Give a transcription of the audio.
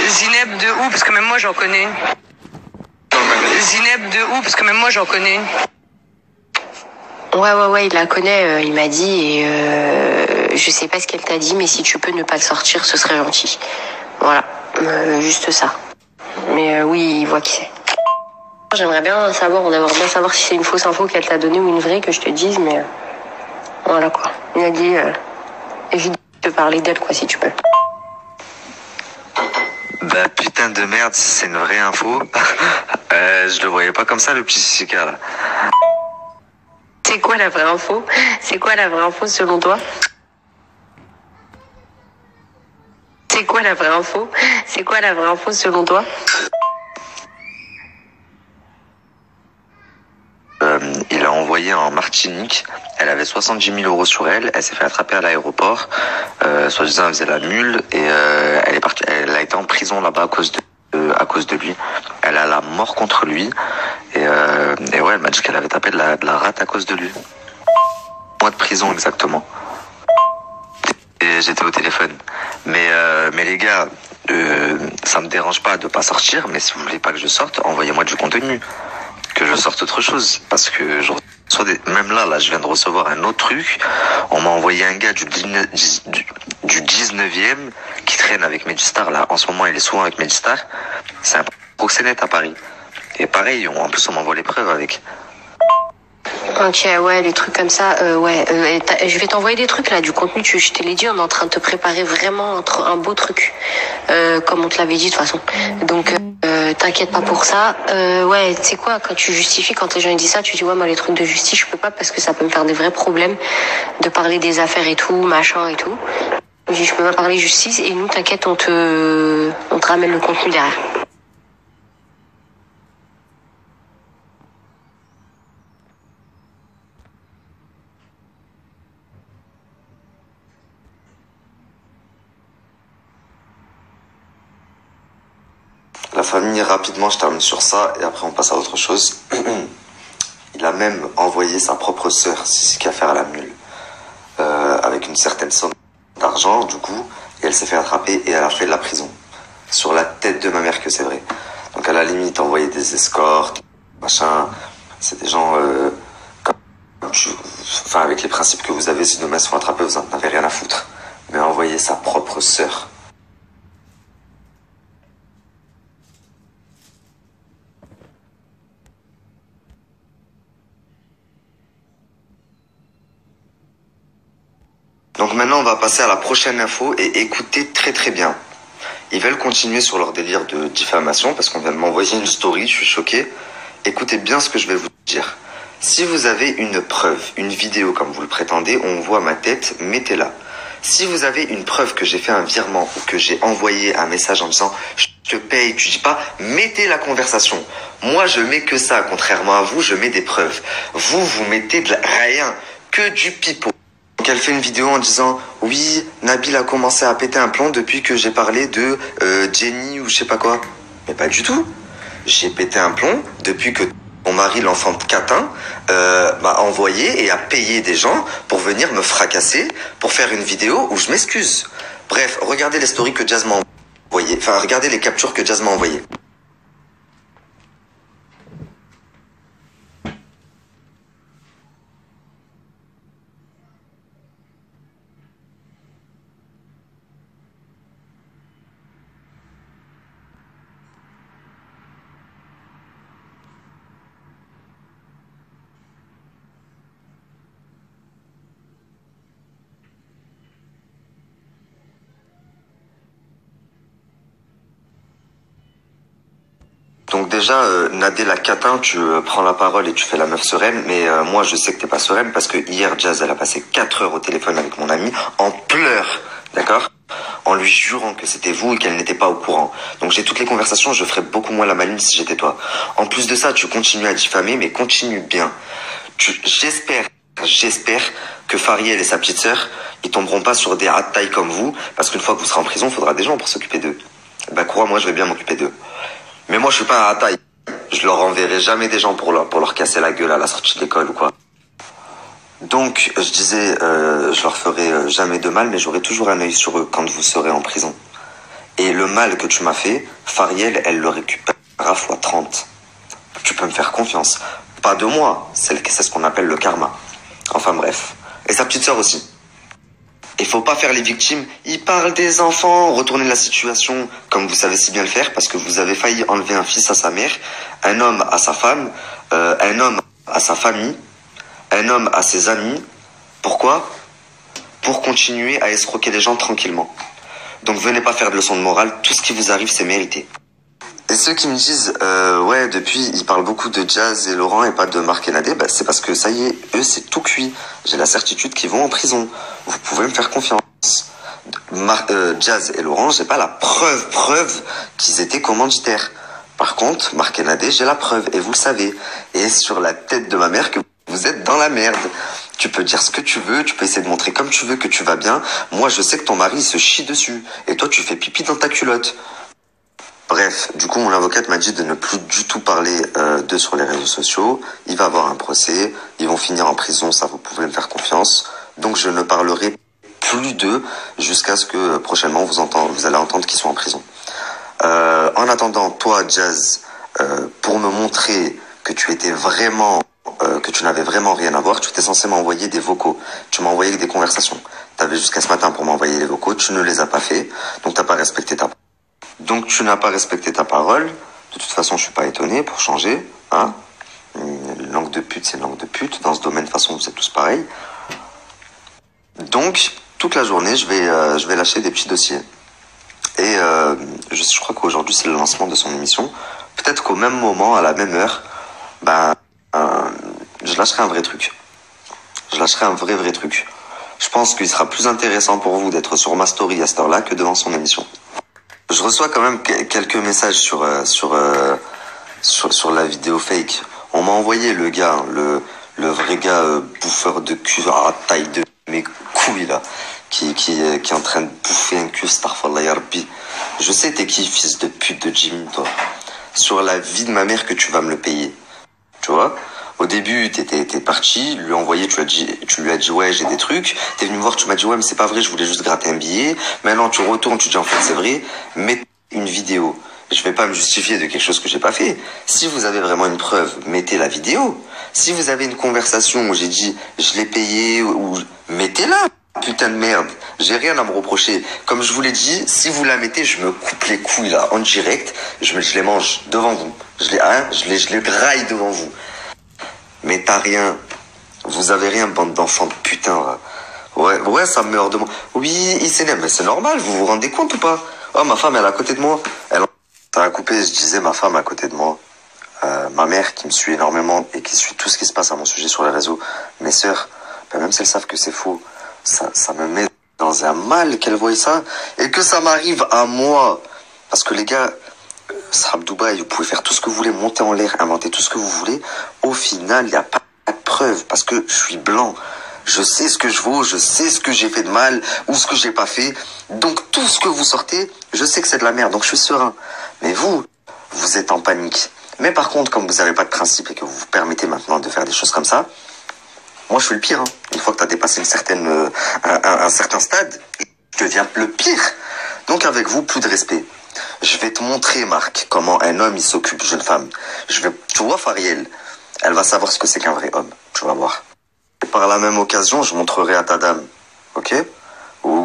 Zineb de où? Parce que même moi j'en connais une. Zineb de où? Parce que même moi j'en connais une. Ouais, il la connaît, il m'a dit, et je sais pas ce qu'elle t'a dit, mais si tu peux ne pas le sortir, ce serait gentil. Voilà, juste ça. Mais oui, il voit qui c'est. J'aimerais bien savoir, on aimerait bien savoir si c'est une fausse info qu'elle t'a donnée ou une vraie, que je te dise, mais voilà quoi. Il a dit, évite de parler d'elle quoi, si tu peux. Bah putain de merde, si c'est une vraie info. Je le voyais pas comme ça le petit Sika là. C'est quoi la vraie info? C'est quoi la vraie info selon toi? C'est quoi la vraie info? C'est quoi la vraie info selon toi? Il a envoyé en Martinique. Elle avait 70 000 euros sur elle. Elle s'est fait attraper à l'aéroport. Soi-disant, elle faisait la mule et elle est partie. Elle a été en prison là-bas à cause de lui. Elle a la mort contre lui et ouais, elle m'a dit qu'elle avait tapé de la rate à cause de lui. Mois de prison exactement. Et j'étais au téléphone. Mais les gars, ça me dérange pas de pas sortir. Mais si vous voulez pas que je sorte, envoyez-moi du contenu. Que je sorte autre chose, parce que je reçois même là je viens de recevoir un autre truc. On m'a envoyé un gars du 19e qui traîne avec Medistar là. En ce moment il est souvent avec Medistar. C'est un proxénète à Paris et pareil, en plus on m'envoie les preuves avec. Ok, ouais, les trucs comme ça, je vais t'envoyer des trucs là, du contenu, je te l'ai dit, on est en train de te préparer vraiment un beau truc, comme on te l'avait dit de toute façon. Donc, t'inquiète pas pour ça. Ouais, tu sais quoi, quand tu justifies, quand les gens disent ça, tu dis ouais, moi les trucs de justice, je peux pas parce que ça peut me faire des vrais problèmes de parler des affaires et tout, machin et tout. Je dis, je peux pas parler justice et nous, t'inquiète, on te ramène le contenu derrière. La famille, rapidement, je termine sur ça et après on passe à autre chose. Il a même envoyé sa propre sœur, c'est ce qu'il a fait à la mule, avec une certaine somme d'argent du coup, et elle s'est fait attraper et elle a fait de la prison. Sur la tête de ma mère que c'est vrai. Donc à la limite, envoyer des escortes, machin, c'est des gens enfin avec les principes que vous avez, si nos mères se font attraper, vous en avez rien à foutre. Mais envoyer sa propre sœur. Donc maintenant, on va passer à la prochaine info et écoutez très très bien. Ils veulent continuer sur leur délire de diffamation parce qu'on vient de m'envoyer une story, je suis choqué. Écoutez bien ce que je vais vous dire. Si vous avez une preuve, une vidéo comme vous le prétendez, où on voit ma tête, mettez-la. Si vous avez une preuve que j'ai fait un virement ou que j'ai envoyé un message en disant je te paye, tu dis pas, mettez la conversation. Moi, je mets que ça, contrairement à vous, je mets des preuves. Vous mettez de rien, que du pipeau. Donc elle fait une vidéo en disant oui, Nabil a commencé à péter un plomb depuis que j'ai parlé de Jenny ou je sais pas quoi. Mais pas du tout. J'ai pété un plomb depuis que mon mari, l'enfant de Catin, m'a envoyé et a payé des gens pour venir me fracasser pour faire une vidéo où je m'excuse. Bref, regardez les stories que Jazz m'a envoyées. Enfin, regardez les captures que Jazz m'a envoyées. Donc déjà, Nadella Catin, tu prends la parole et tu fais la meuf sereine, mais moi je sais que t'es pas sereine parce que hier Jazz, elle a passé 4 heures au téléphone avec mon ami en pleurs, d'accord ? En lui jurant que c'était vous et qu'elle n'était pas au courant. Donc j'ai toutes les conversations, je ferais beaucoup moins la maline si j'étais toi. En plus de ça, tu continues à diffamer, mais continue bien. J'espère que Fariel et sa petite sœur, ils tomberont pas sur des rats de taille comme vous, parce qu'une fois que vous serez en prison, il faudra des gens pour s'occuper d'eux. Bah crois-moi, je vais bien m'occuper d'eux. Mais moi, je suis pas à taille. Je leur enverrai jamais des gens pour leur casser la gueule à la sortie de l'école ou quoi. Donc, je disais, je leur ferai jamais de mal, mais j'aurai toujours un œil sur eux quand vous serez en prison. Et le mal que tu m'as fait, Fariel, elle le récupérera fois 30. Tu peux me faire confiance. Pas de moi, c'est ce qu'on appelle le karma. Enfin bref. Et sa petite sœur aussi. Il faut pas faire les victimes. Il parle des enfants, retourner la situation comme vous savez si bien le faire, parce que vous avez failli enlever un fils à sa mère, un homme à sa femme, un homme à sa famille, un homme à ses amis. Pourquoi? Pour continuer à escroquer les gens tranquillement. Donc venez pas faire de leçons de morale, tout ce qui vous arrive c'est mérité. Et ceux qui me disent ouais depuis ils parlent beaucoup de Jazz et Laurent et pas de Marc et Nadé, bah, c'est parce que ça y est, eux c'est tout cuit. J'ai la certitude qu'ils vont en prison. Vous pouvez me faire confiance. Jazz et Laurent, j'ai pas la preuve qu'ils étaient commanditaires. Par contre, Marc et Nadé, j'ai la preuve et vous le savez. Et sur la tête de ma mère que vous êtes dans la merde. Tu peux dire ce que tu veux, tu peux essayer de montrer comme tu veux que tu vas bien. Moi je sais que ton mari se chie dessus et toi tu fais pipi dans ta culotte. Bref, du coup, mon avocate m'a dit de ne plus du tout parler d'eux sur les réseaux sociaux. Il va avoir un procès, ils vont finir en prison, ça vous pouvez me faire confiance. Donc je ne parlerai plus d'eux jusqu'à ce que prochainement vous allez entendre qu'ils sont en prison. En attendant, toi, Jazz, pour me montrer que tu étais vraiment, que tu n'avais vraiment rien à voir, tu étais censé m'envoyer des vocaux. Tu m'as envoyé des conversations. Tu avais jusqu'à ce matin pour m'envoyer les vocaux, tu ne les as pas fait, donc tu n'as pas respecté ta parole. Donc tu n'as pas respecté ta parole. De toute façon, je suis pas étonné pour changer. Hein, une langue de pute, c'est une langue de pute. Dans ce domaine, de toute façon, vous êtes tous pareils. Donc, toute la journée, je vais lâcher des petits dossiers. Et je crois qu'aujourd'hui, c'est le lancement de son émission. Peut-être qu'au même moment, à la même heure, je lâcherai un vrai truc. Je lâcherai un vrai truc. Je pense qu'il sera plus intéressant pour vous d'être sur ma story à cette heure-là que devant son émission. Je reçois quand même quelques messages sur la vidéo fake. On m'a envoyé le gars, le vrai gars bouffeur de cul à taille de mes couilles là, qui est en train de bouffer un cul, starfallah ya Rabbi. Je sais t'es qui, fils de pute de Jimmy, toi. Sur la vie de ma mère que tu vas me le payer. Tu vois? Au début, t'es parti, lui envoyé, tu lui as dit ouais, j'ai des trucs. T'es venu me voir, tu m'as dit ouais, mais c'est pas vrai, je voulais juste gratter un billet. Maintenant, tu retournes, tu dis en fait c'est vrai, mets une vidéo. Je vais pas me justifier de quelque chose que j'ai pas fait. Si vous avez vraiment une preuve, mettez la vidéo. Si vous avez une conversation où j'ai dit je l'ai payé ou mettez-la. Putain de merde, j'ai rien à me reprocher. Comme je vous l'ai dit, si vous la mettez, je me coupe les couilles là en direct, je les mange devant vous. Je les graille devant vous. Mais t'as rien. Vous avez rien, bande d'enfants de putain, là. Ouais, ça me meurt de moi. Oui, il s'énerve, mais c'est normal, vous vous rendez compte ou pas? Oh, ma femme, elle est à côté de moi. Ça a coupé, je disais ma femme à côté de moi. Ma mère qui me suit énormément et qui suit tout ce qui se passe à mon sujet sur les réseaux. Mes sœurs, même si elles savent que c'est faux, ça me met dans un mal qu'elles voient ça. Et que ça m'arrive à moi. Parce que les gars... Sahab Dubaï, vous pouvez faire tout ce que vous voulez, monter en l'air, inventer tout ce que vous voulez. Au final, il n'y a pas de preuve parce que je suis blanc. Je sais ce que je vaux, je sais ce que j'ai fait de mal ou ce que j'ai pas fait. Donc tout ce que vous sortez, je sais que c'est de la merde, donc je suis serein. Mais vous êtes en panique. Mais par contre, comme vous n'avez pas de principe et que vous vous permettez maintenant de faire des choses comme ça, moi je suis le pire. Hein. Une fois que tu as dépassé un certain stade, je deviens le pire. Donc avec vous, plus de respect. Je vais te montrer, Marc, comment un homme il s'occupe d'une femme. Tu vois, Fariel, elle va savoir ce que c'est qu'un vrai homme. Tu vas voir. Et par la même occasion, je montrerai à ta dame, ok? Ou